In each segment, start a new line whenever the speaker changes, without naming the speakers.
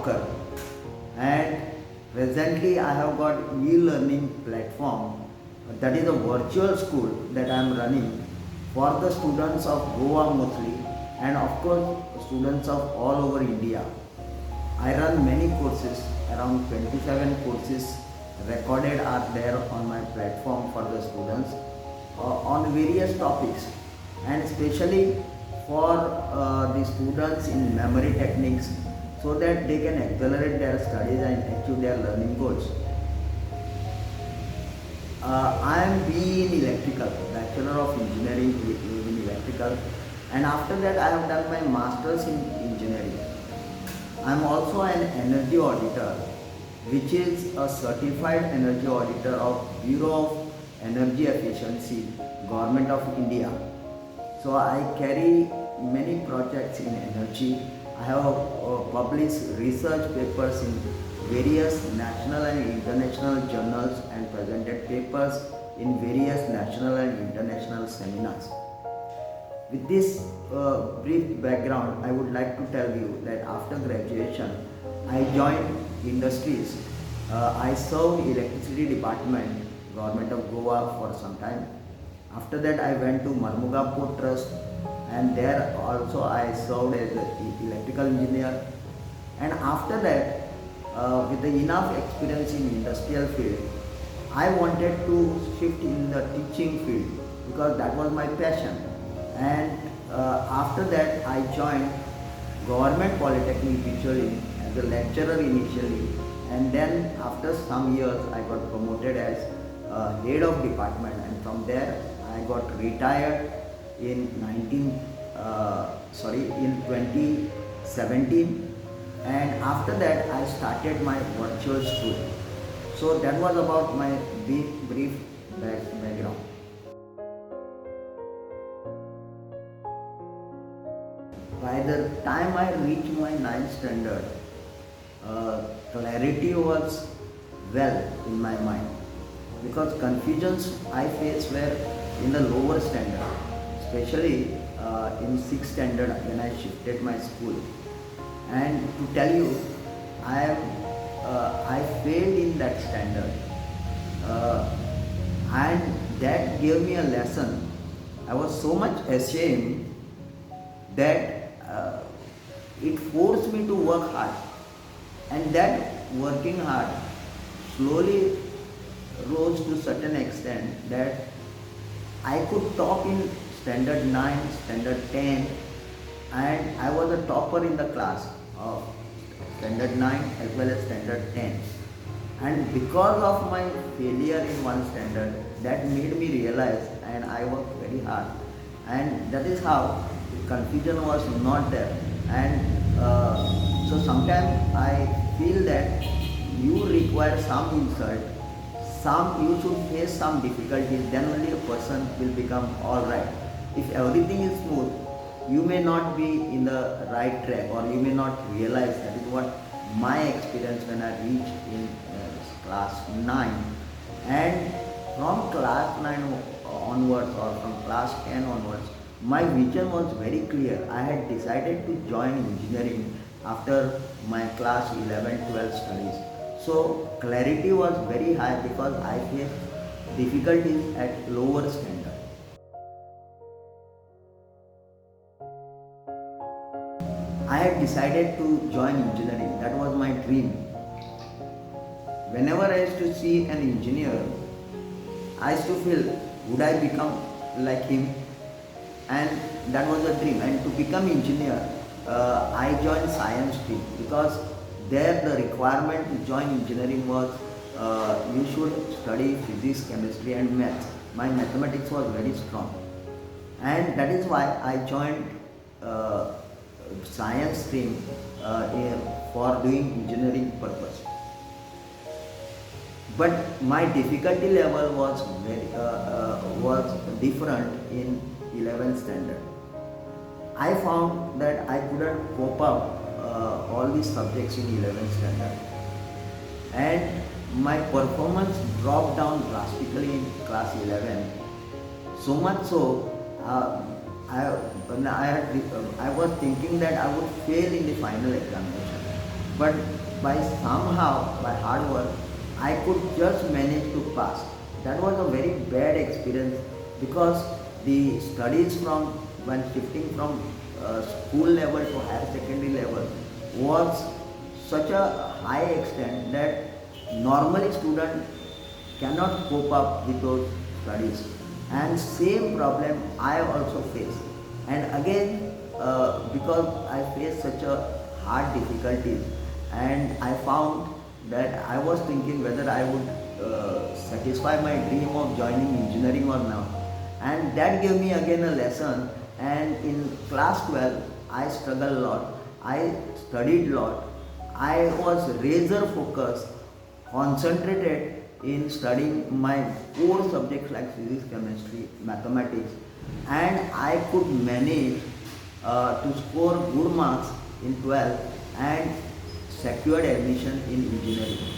Locker, and presently I have got e-learning platform, that is a virtual school that I am running for the students of Goa mostly, and of course students of all over India. I run many courses, around 27 courses recorded are there on my platform for the students on various topics, and especially for the students in memory techniques, so that they can accelerate their studies and achieve their learning goals. I am BE in electrical, Bachelor of Engineering in electrical, and after that I have done my Masters in engineering. I am also an energy auditor, which is a certified energy auditor of Bureau of Energy Efficiency, Government of India. So I carry many projects in energy. I have published research papers in various national and international journals and presented papers in various national and international seminars. With this brief background, I would like to tell you that after graduation, I joined industries. I served electricity department, government of Goa for some time. After that, I went to Marmuga Port Trust, and there also I served as an electrical engineer. And after that, with the enough experience in industrial field, I wanted to shift in the teaching field because that was my passion. And after that, I joined Government Polytechnic Bicholi as a lecturer initially, and then after some years I got promoted as head of department, and from there I got retired in 2017, and after that I started my virtual school. So that was about my brief background. By the time I reached my ninth standard, clarity was well in my mind, because confusions I faced were in the lower standard, especially in sixth standard when I shifted my school. And to tell you, I failed in that standard, and that gave me a lesson. I was so much ashamed that it forced me to work hard, and that working hard slowly rose to certain extent that I could top in standard 9, standard 10, and I was a topper in the class of standard 9 as well as standard 10. And because of my failure in one standard, that made me realize, and I worked very hard, and that is how confusion was not there. And so sometimes I feel that you require some insult, you should face some difficulties, then only a person will become alright. If everything is smooth, you may not be in the right track, or you may not realize. That is what my experience when I reached in class 9. And from class 9 onwards, or from class 10 onwards, my vision was very clear. I had decided to join engineering after my class 11, 12 studies. So clarity was very high because I faced difficulties at lower standard. I had decided to join engineering. That was my dream. Whenever I used to see an engineer, I used to feel, would I become like him? And that was a dream. And to become engineer, I joined science stream, because there the requirement to join engineering was you should study physics, chemistry and maths. My mathematics was very strong, and that is why I joined science stream for doing engineering purpose. But my difficulty level was different in 11th standard. I found that I couldn't cope up all these subjects in 11th standard, and my performance dropped down drastically in class 11. So much so, I was thinking that I would fail in the final examination. but by somehow, by hard work, I could just manage to pass. That was a very bad experience because the studies from when shifting from school level to higher secondary level was such a high extent that normally student cannot cope up with those studies, and same problem I also face. And again, because I faced such a hard difficulties, and I found that I was thinking whether I would satisfy my dream of joining engineering or not, and that gave me again a lesson. And in class 12 I struggled a lot, I studied a lot, I was razor focused, concentrated in studying my core subjects like physics, chemistry, mathematics, and I could manage to score good marks in 12 and secured admission in engineering.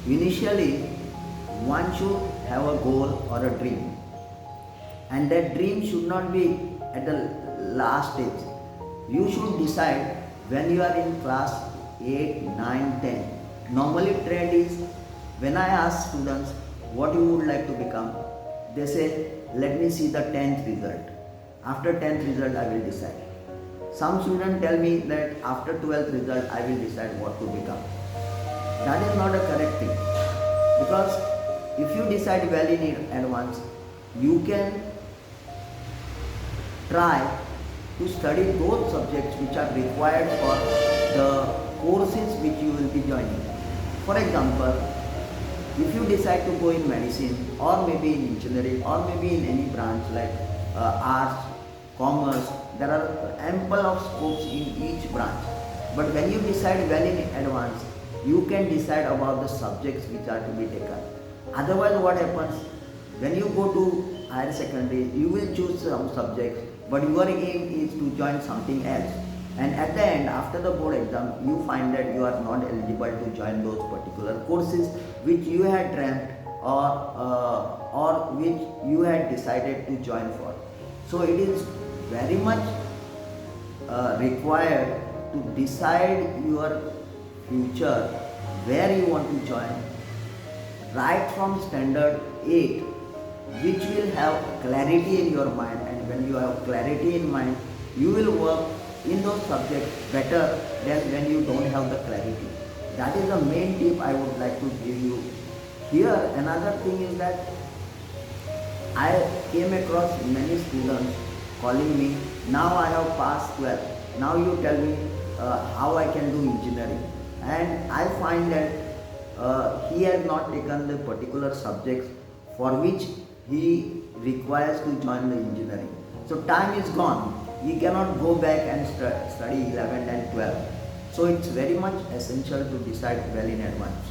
Initially, one should have a goal or a dream, and that dream should not be at the last stage. You should decide when you are in class 8, 9, 10. Normally trend is, when I ask students what you would like to become, they say let me see the 10th result. After 10th result I will decide. Some students tell me that after 12th result I will decide what to become. That is not a correct thing, because if you decide well in advance, you can try to study those subjects which are required for the courses which you will be joining. For example, if you decide to go in medicine or maybe in engineering or maybe in any branch like arts, commerce, there are ample of scopes in each branch. But when you decide well in advance, you can decide about the subjects which are to be taken. Otherwise, what happens, when you go to higher secondary, you will choose some subjects, but your aim is to join something else. And at the end, after the board exam, you find that you are not eligible to join those particular courses which you had dreamt or which you had decided to join for. So it is very much required to decide your future, where you want to join, right from standard 8, which will have clarity in your mind, and when you have clarity in mind, you will work in those subjects better than when you don't have the clarity. That is the main tip I would like to give you. Here another thing is that I came across many students calling me, now I have passed 12, now you tell me how I can do engineering. And I find that he has not taken the particular subjects for which he requires to join the engineering. So time is gone. He cannot go back and study 11 and 12. So it's very much essential to decide well in advance.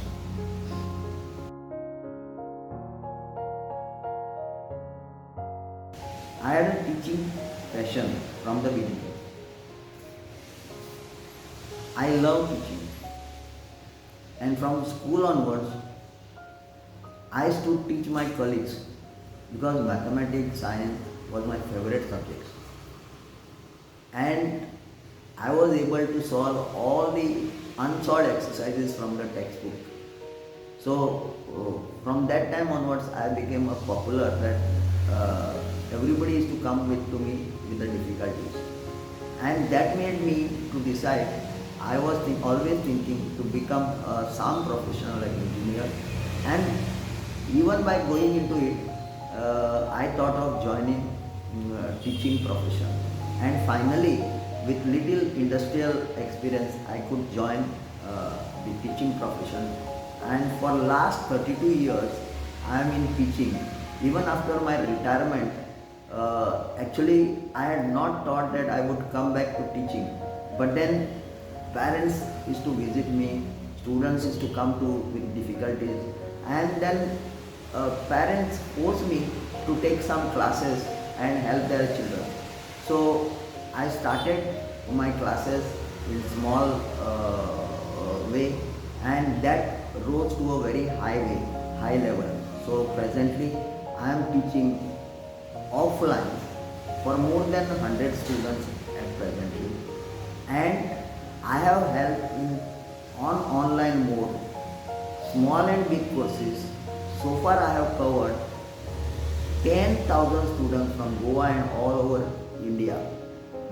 I had a teaching passion from the beginning. I love teaching. And from school onwards, I used to teach my colleagues because mathematics, science was my favorite subjects. And I was able to solve all the unsolved exercises from the textbook. So from that time onwards, I became a popular that everybody used to come to me with the difficulties. And that made me to decide. I was always thinking to become some professional like engineer, and even by going into it, I thought of joining teaching profession. And finally, with little industrial experience, I could join the teaching profession. And for last 32 years, I am in teaching. Even after my retirement, actually I had not thought that I would come back to teaching. But then parents used to visit me, students used to come to with difficulties, and then parents forced me to take some classes and help their children. So I started my classes in small way, and that rose to a very high level. So presently I am teaching offline for more than 100 students at presently, and I have helped in on online mode small and big courses. So far I have covered 10,000 students from Goa and all over India.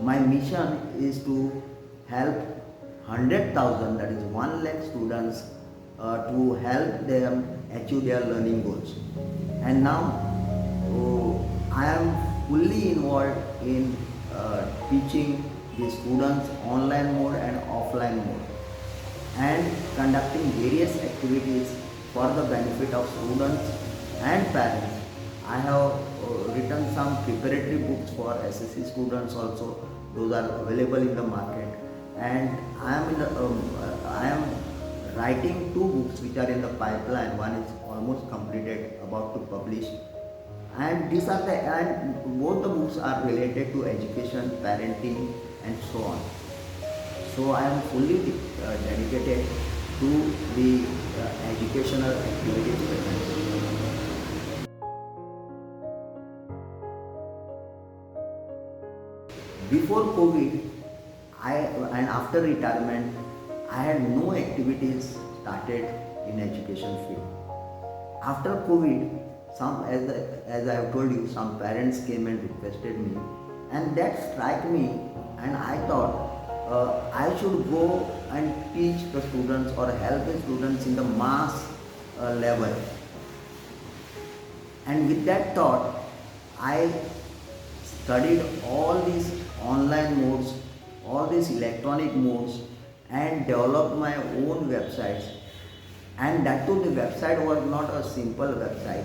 My mission is to help 100,000, that is 1 lakh students, to help them achieve their learning goals. And now I am fully involved in teaching the students online mode and offline mode, and conducting various activities for the benefit of students and parents. I have written some preparatory books for SSC students also. Those are available in the market, and I am writing two books which are in the pipeline. One is almost completed, about to publish, and both the books are related to education, parenting, and so on. So I am fully dedicated to the educational activities presently. Before COVID, and after retirement, I had no activities started in education field. After COVID, as I have told you, some parents came and requested me, and that struck me, and I thought I should go and teach the students or help the students in the mass level. And with that thought, I studied all these online modes, all these electronic modes, and developed my own websites. And that too, the website was not a simple website.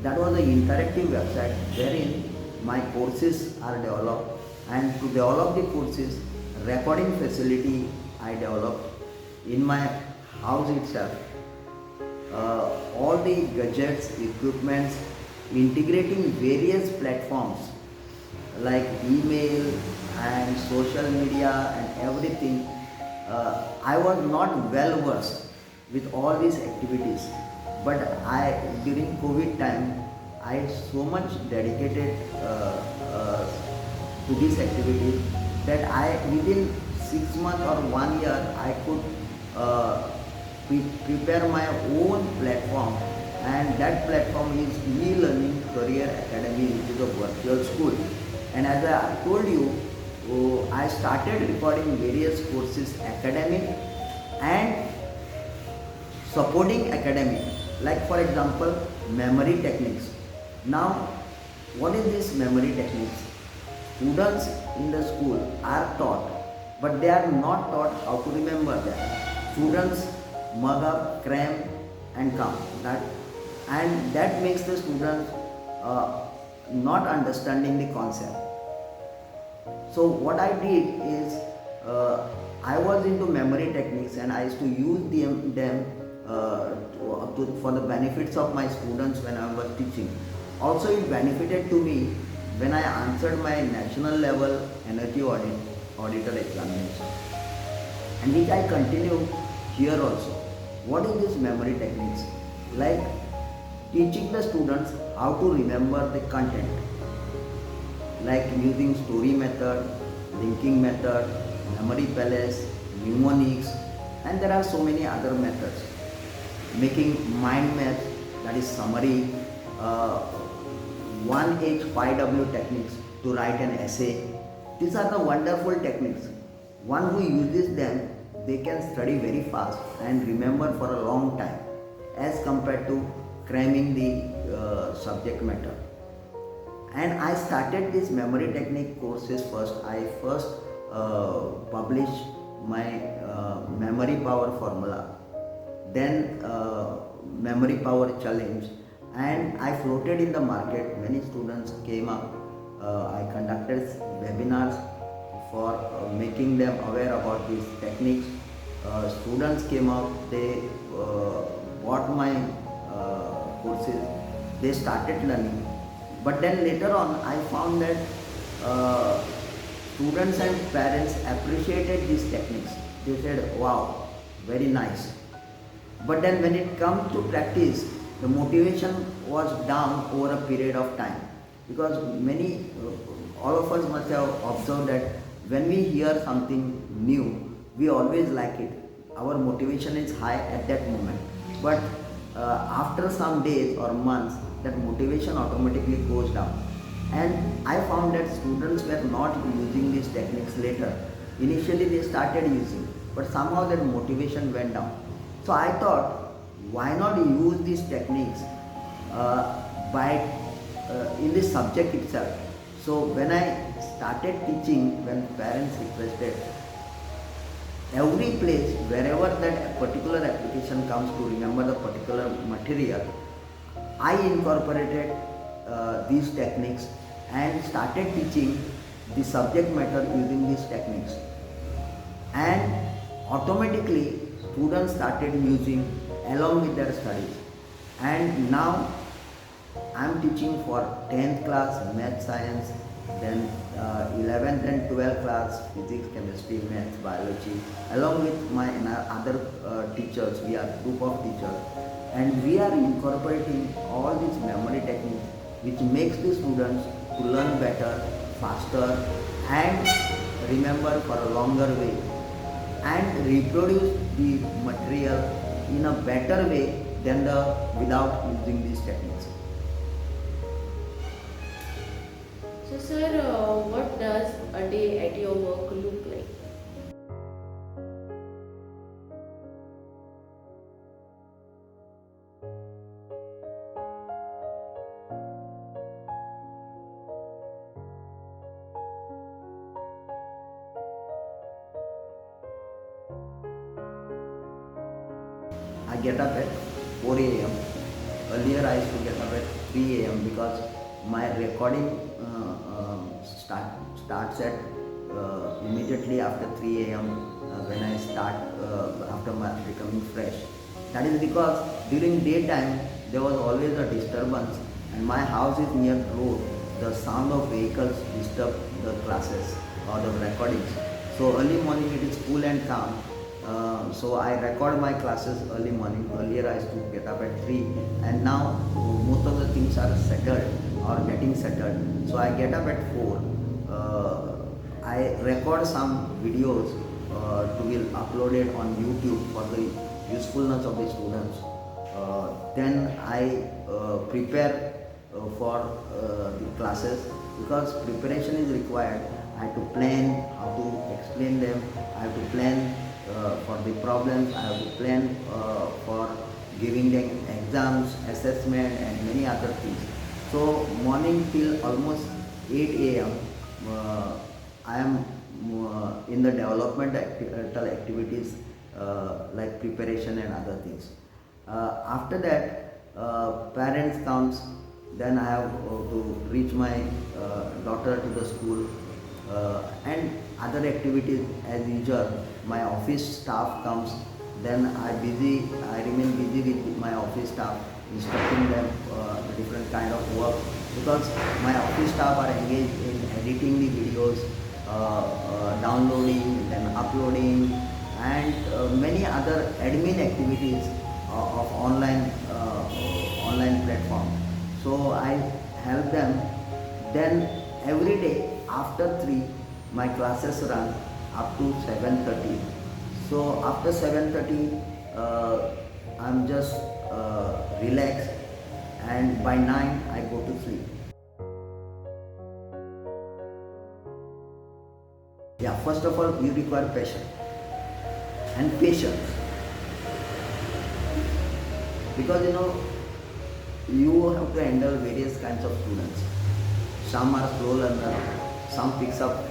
That was an interactive website wherein my courses are developed, and to develop the courses, recording facility I developed in my house itself. All the gadgets, equipments, integrating various platforms like email and social media and everything. I was not well versed with all these activities, but during COVID time, I so much dedicated to this activity that within 6 months or 1 year I could prepare my own platform, and that platform is e-learning career academy, which is a virtual school. And as I told you, I started recording various courses, academic and supporting academic, like for example memory techniques. Now what is this memory techniques? Students in the school are taught, but they are not taught how to remember them. Students mug up, cram and come, and that makes the students not understanding the concept. So what I did is, I was into memory techniques, and I used to use them for the benefits of my students when I was teaching. Also it benefited to me when I answered my national level energy auditor examination, and which I continue here also. What is this memory techniques? Like teaching the students how to remember the content, like using story method, linking method, memory palace, mnemonics, and there are so many other methods. Making mind maps, that is summary, 1H 5W techniques to write an essay. These are the wonderful techniques. One who uses them, they can study very fast and remember for a long time, as compared to cramming the subject matter. And I started this memory technique courses first. I first published my memory power formula, then memory power challenge, and I floated in the market. Many students came up. I conducted webinars for making them aware about these techniques. Students came up, they bought my courses, they started learning. But then later on I found that students and parents appreciated these techniques. They said, wow, very nice. But then when it comes to practice, the motivation was down over a period of time. Because all of us must have observed that when we hear something new, we always like it. Our motivation is high at that moment. But after some days or months, that motivation automatically goes down. And I found that students were not using these techniques later. Initially they started using, but somehow their motivation went down. So I thought, why not use these techniques by in this subject itself. So when I started teaching, when parents requested, every place wherever that particular application comes to remember the particular material, I incorporated these techniques and started teaching the subject matter using these techniques. And automatically students started using along with their studies. And now I am teaching for 10th class math science, then 11th and 12th class physics, chemistry, math, biology, along with my other teachers. We are a group of teachers, and we are incorporating all these memory techniques which makes the students to learn better, faster, and remember for a longer way, and reproduce the material in a better way than without using these techniques.
So, sir, what does a day at your work look like?
I get up at 4 a.m. Earlier I used to get up at 3 a.m. because my recording starts at immediately after 3 a.m. When I start after my becoming fresh. That is because during daytime there was always a disturbance, and my house is near the road. The sound of vehicles disturb the classes or the recordings. So early morning it is cool and calm. So I record my classes early morning. Earlier I used to get up at 3, and now most of the things are settled or getting settled. So I get up at 4. I record some videos to be uploaded on YouTube for the usefulness of the students. Then I prepare for the classes, because preparation is required. I have to plan how to explain them. I have to plan for the problems. I have to plan for giving them exams, assessment, and many other things. So morning till almost 8 a.m. I am in the developmental activities like preparation and other things. After that, parents comes. Then I have to reach my daughter to the school and other activities as usual. My office staff comes. Then I remain busy with my office staff, instructing them different kind of work, because my office staff are engaged in editing the videos, downloading, then uploading, and many other admin activities of online platform. So I help them. Then every day after 3, my classes run up to 7:30. So after 7:30, I'm just relaxed, and by 9 I go to sleep. Yeah, first of all, you require passion and patience, because you have to handle various kinds of students. Some are slow learner, some picks up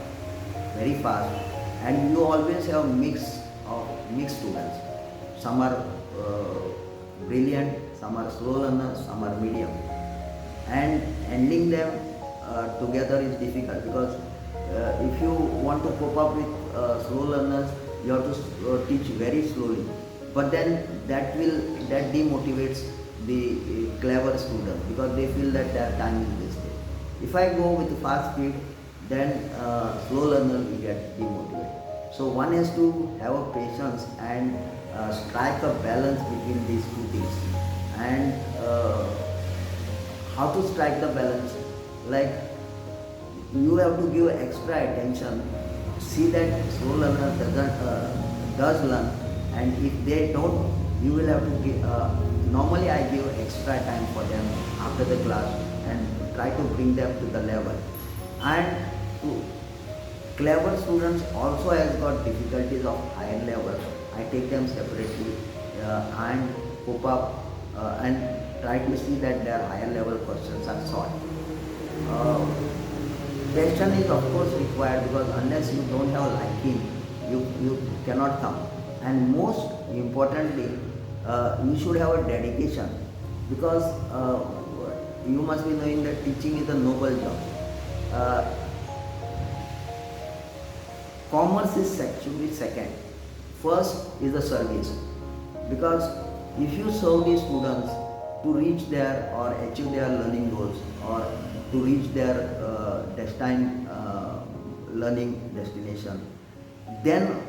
very fast, and you always have mixed students. Some are brilliant, some are slow learners, some are medium, and handling them together is difficult, because if you want to cope up with slow learners, you have to teach very slowly. But then that demotivates the clever student, because they feel that their time is wasted. If I go with fast speed, then slow learner will get demotivated. So one has to have a patience and strike a balance between these two things. And how to strike the balance? Like, you have to give extra attention, see that slow learner does learn, and if they don't, you will have to give. Normally, I give extra time for them after the class and try to bring them to the level. And to clever students also has got difficulties of higher level. I take them separately and cope up and try to see that their higher level questions are solved. Passion is of course required, because unless you don't have liking, you cannot come. And most importantly, you should have a dedication, because you must be knowing that teaching is a noble job. Commerce is actually second. First is the service, because if you serve these students to reach their or achieve their learning goals, or to reach their destined learning destination, then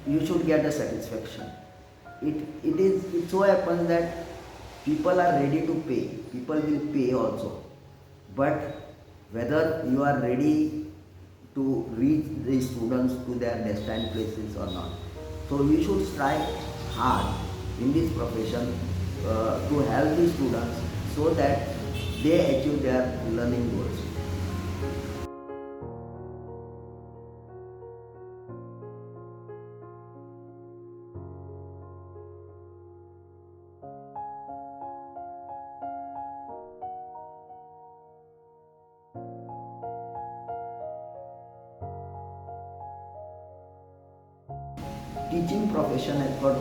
you should get a satisfaction. It so happens that people are ready to pay. People will pay also, but whether you are ready to reach the students to their destined places or not. So we should strive hard in this profession to help the students so that they achieve their learning goals. Teaching profession has got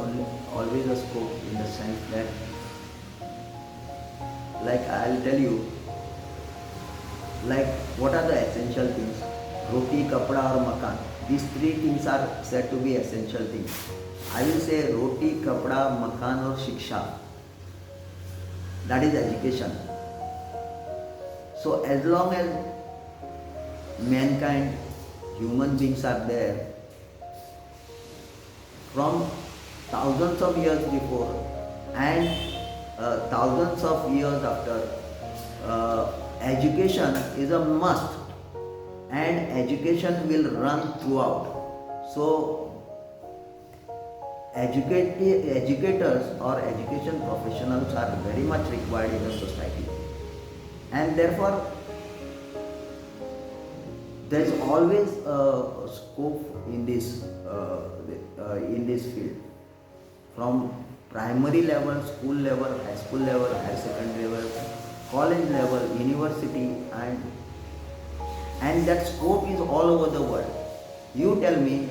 always a scope, in the sense that, like I'll tell you, like what are the essential things? Roti, kapda or makan. These three things are said to be essential things. I will say roti, kapda, makan or shiksha. That is education. So as long as mankind, human beings are there, from thousands of years before and thousands of years after, education is a must, and education will run throughout. So educators or education professionals are very much required in the society, and therefore there is always a scope in this field, from primary level, school level, high school level, higher secondary level, college level, university, and that scope is all over the world. You tell me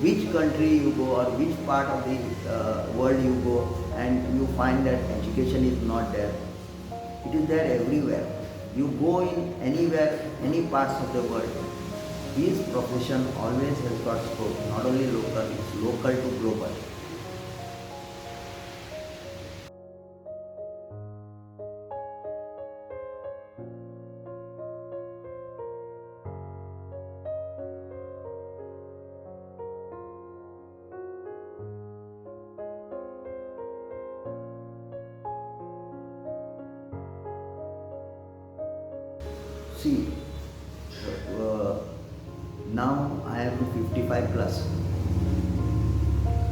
which country you go or which part of the world you go, and you find that education is not there. It is there everywhere. You go in anywhere, any parts of the world, this profession always has got scope, not only local, it's local to global. See, now I am 55 plus,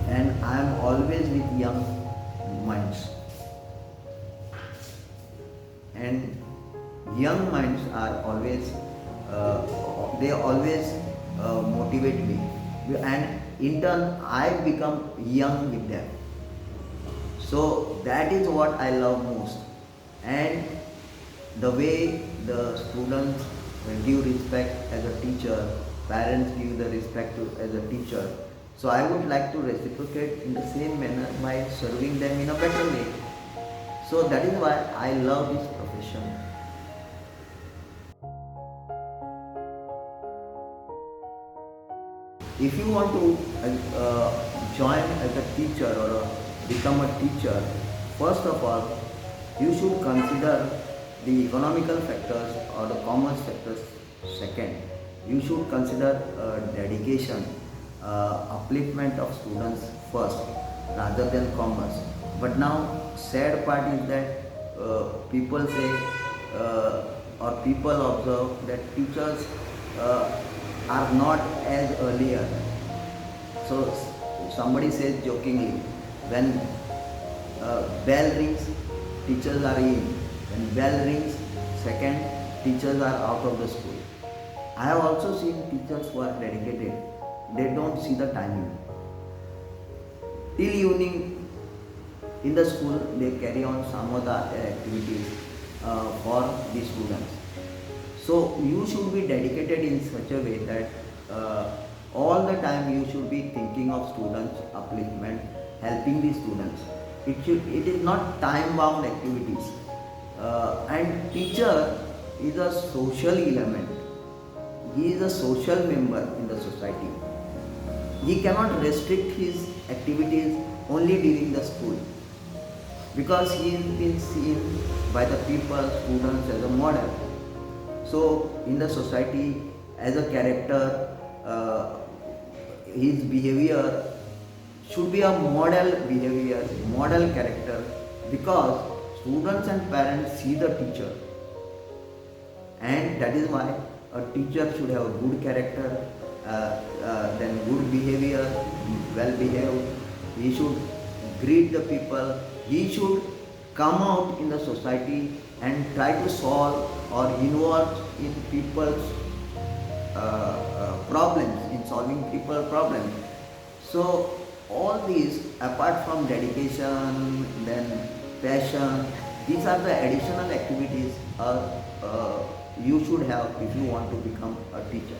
and I am always with young minds. And young minds are always, they always motivate me, and in turn I become young with them. So that is what I love most. And the way the students give respect as a teacher, parents give the respect to as a teacher. So I would like to reciprocate in the same manner by serving them in a better way. So that is why I love this profession. If you want to join as a teacher or become a teacher, first of all, you should consider the economical factors or the commerce factors Second, you should consider dedication, upliftment of students first rather than commerce. But now, sad part is that people say or people observe that teachers are not as earlier. So somebody says jokingly, when bell rings, teachers are in. When bell rings, second, teachers are out of the school. I have also seen teachers who are dedicated. They don't see the timing. Till evening in the school, they carry on some of the activities for the students. So you should be dedicated in such a way that all the time you should be thinking of students' upliftment, helping the students. It is not time-bound activities. And teacher is a social element. He is a social member in the society. He cannot restrict his activities only during the school because he is been seen by the people, students as a model. So in the society, as a character, his behavior should be a model behavior, model character, because students and parents see the teacher, and that is why a teacher should have a good character, then good behavior, well behaved. He should greet the people. He should come out in the society and try to solve or involve in people's problems, in solving people's problems. So all these, apart from dedication, then passion, these are the additional activities you should have if you want to become a teacher.